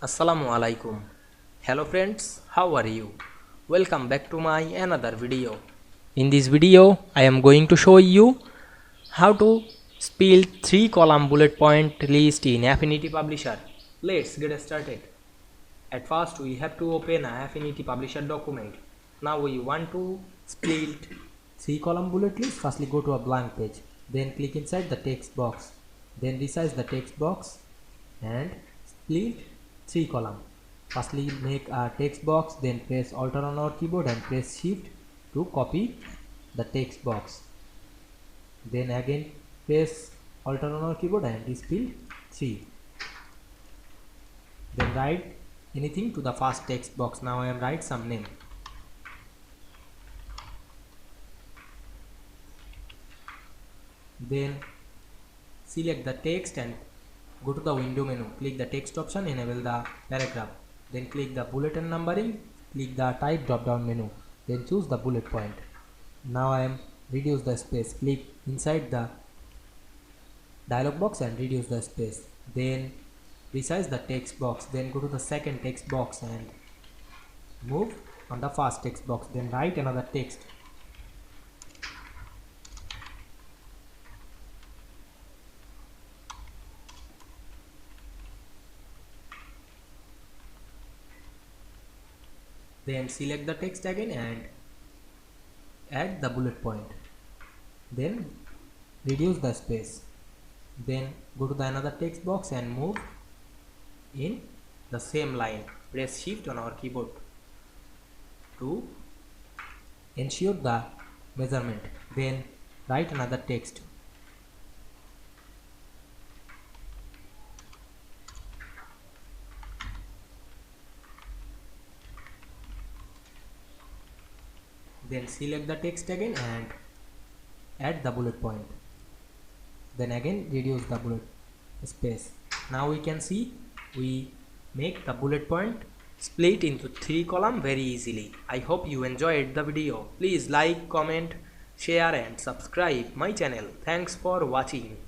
Assalamu Walaikum. Hello friends, how are you? Welcome back to my another video. In this video, I am going to show you how to spell 3-column bullet point list in Affinity Publisher. Let's get started. At first, we have to open a Affinity Publisher document. Now we want to split 3-column bullet list. Firstly, go to a blank page. Then click inside the text box. Then resize the text box and split 3-column. Firstly, make a text box, then press Alt on our keyboard and press Shift to copy the text box. Then again press Alt on our keyboard and split 3. Then write anything to the first text box. Now I am write some name. Then select the text and go to the window menu. Click the text option, enable the paragraph. Then click the bullet and numbering. Click the type drop down menu. Then choose the bullet point. Now I am reduce the space. Click inside the dialog box and reduce the space. Then resize the text box. Then go to the second text box and move on the first text box. Then write another text. Then select the text again and add the bullet point. Then reduce the space. Then go to the another text box and move in the same line. Press Shift on our keyboard to ensure the measurement. Then write another text. Then select the text again and add the bullet point. Then again reduce the bullet space. Now we can see we make the bullet point split into 3-column very easily. I hope you enjoyed the video. Please like, comment, share and subscribe my channel. Thanks for watching.